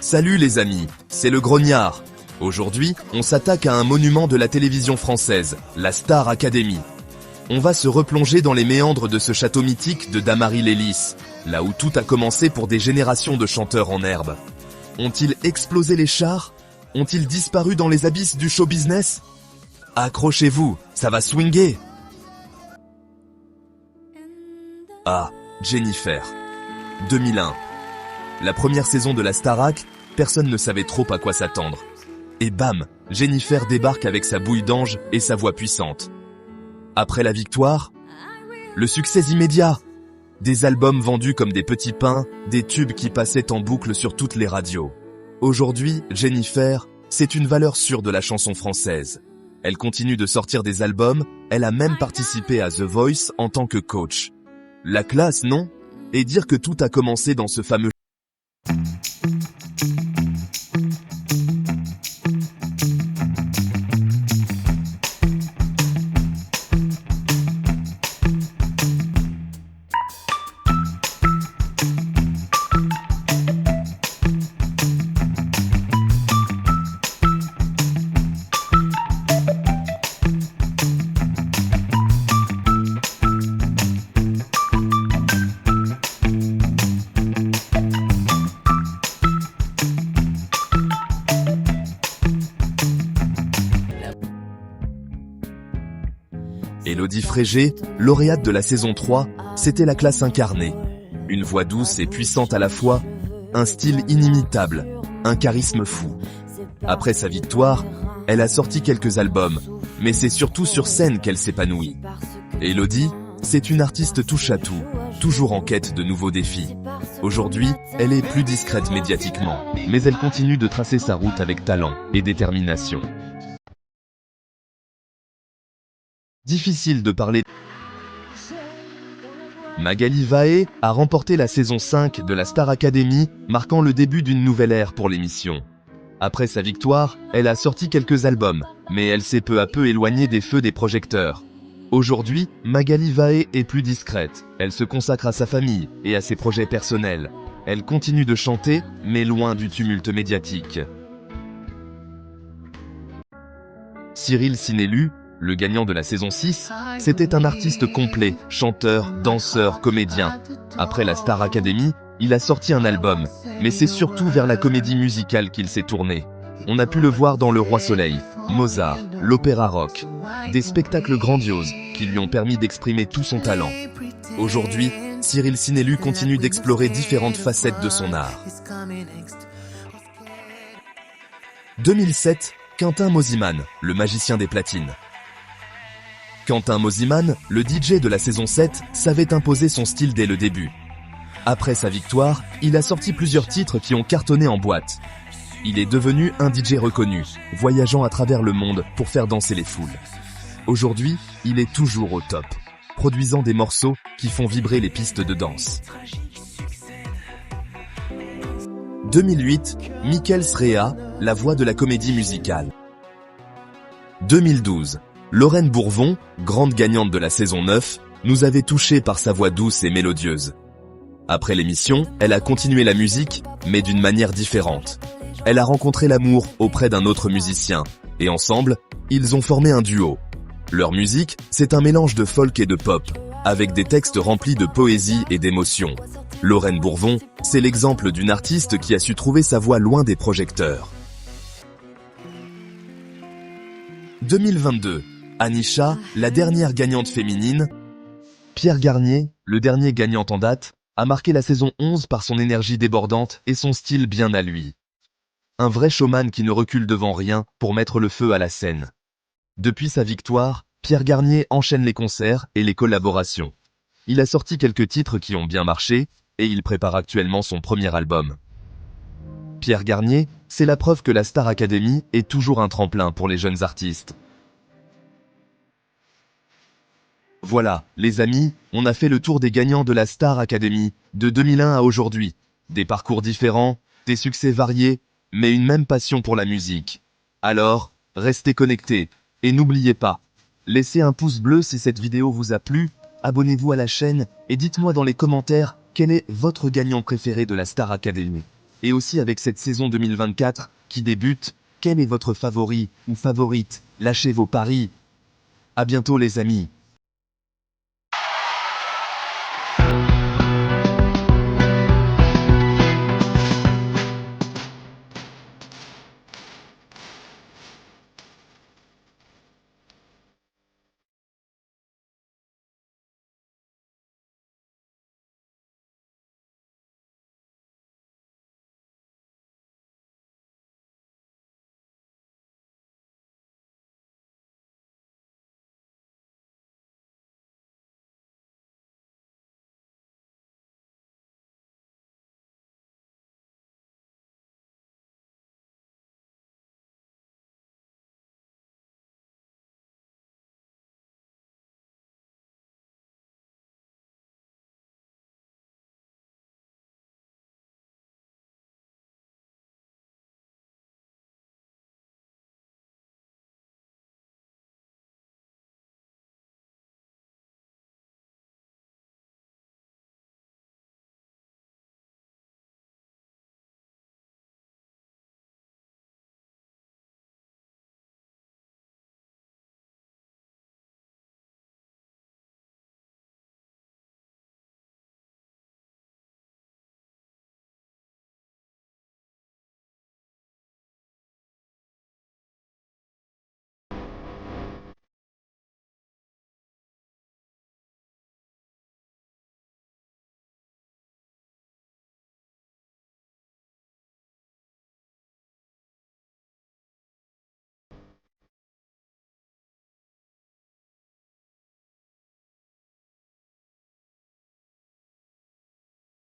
Salut les amis, c'est le Grognard. Aujourd'hui, on s'attaque à un monument de la télévision française, la Star Academy. On va se replonger dans les méandres de ce château mythique de Damary-Lélis, là où tout a commencé pour des générations de chanteurs en herbe. Ont-ils explosé les chars? Ont-ils disparu dans les abysses du show business? Accrochez-vous, ça va swinguer. Ah, Jennifer. 2001. La première saison de la Starac, personne ne savait trop à quoi s'attendre. Et bam, Jennifer débarque avec sa bouille d'ange et sa voix puissante. Après la victoire, le succès immédiat. Des albums vendus comme des petits pains, des tubes qui passaient en boucle sur toutes les radios. Aujourd'hui, Jennifer, c'est une valeur sûre de la chanson française. Elle continue de sortir des albums, elle a même participé à The Voice en tant que coach. La classe, non? Et dire que tout a commencé dans ce fameux Élodie Frégé, lauréate de la saison 3, c'était la classe incarnée. Une voix douce et puissante à la fois, un style inimitable, un charisme fou. Après sa victoire, elle a sorti quelques albums, mais c'est surtout sur scène qu'elle s'épanouit. Élodie, c'est une artiste touche à tout, toujours en quête de nouveaux défis. Aujourd'hui, elle est plus discrète médiatiquement, mais elle continue de tracer sa route avec talent et détermination. Difficile de parler. Magali Vaé a remporté la saison 5 de la Star Academy, marquant le début d'une nouvelle ère pour l'émission. Après sa victoire, elle a sorti quelques albums, mais elle s'est peu à peu éloignée des feux des projecteurs. Aujourd'hui, Magali Vaé est plus discrète, elle se consacre à sa famille et à ses projets personnels. Elle continue de chanter, mais loin du tumulte médiatique. Cyril Sinélu, le gagnant de la saison 6, c'était un artiste complet, chanteur, danseur, comédien. Après la Star Academy, il a sorti un album, mais c'est surtout vers la comédie musicale qu'il s'est tourné. On a pu le voir dans Le Roi Soleil, Mozart, l'opéra rock, des spectacles grandioses qui lui ont permis d'exprimer tout son talent. Aujourd'hui, Cyril Sinélu continue d'explorer différentes facettes de son art. 2007, Quentin Mosimann, le magicien des platines. Quentin Mosimann, le DJ de la saison 7, savait imposer son style dès le début. Après sa victoire, il a sorti plusieurs titres qui ont cartonné en boîte. Il est devenu un DJ reconnu, voyageant à travers le monde pour faire danser les foules. Aujourd'hui, il est toujours au top, produisant des morceaux qui font vibrer les pistes de danse. 2008, Michael Srea, la voix de la comédie musicale. 2012, Lorraine Bourvon, grande gagnante de la saison 9, nous avait touchés par sa voix douce et mélodieuse. Après l'émission, elle a continué la musique, mais d'une manière différente. Elle a rencontré l'amour auprès d'un autre musicien, et ensemble, ils ont formé un duo. Leur musique, c'est un mélange de folk et de pop, avec des textes remplis de poésie et d'émotion. Lorraine Bourvon, c'est l'exemple d'une artiste qui a su trouver sa voix loin des projecteurs. 2022. Anisha, la dernière gagnante féminine. Pierre Garnier, le dernier gagnant en date, a marqué la saison 11 par son énergie débordante et son style bien à lui. Un vrai showman qui ne recule devant rien pour mettre le feu à la scène. Depuis sa victoire, Pierre Garnier enchaîne les concerts et les collaborations. Il a sorti quelques titres qui ont bien marché et il prépare actuellement son premier album. Pierre Garnier, c'est la preuve que la Star Academy est toujours un tremplin pour les jeunes artistes. Voilà, les amis, on a fait le tour des gagnants de la Star Academy, de 2001 à aujourd'hui. Des parcours différents, des succès variés, mais une même passion pour la musique. Alors, restez connectés, et n'oubliez pas, laissez un pouce bleu si cette vidéo vous a plu, abonnez-vous à la chaîne, et dites-moi dans les commentaires quel est votre gagnant préféré de la Star Academy. et aussi avec cette saison 2024 qui débute. Quel est votre favori ou favorite? Lâchez vos paris. À bientôt les amis.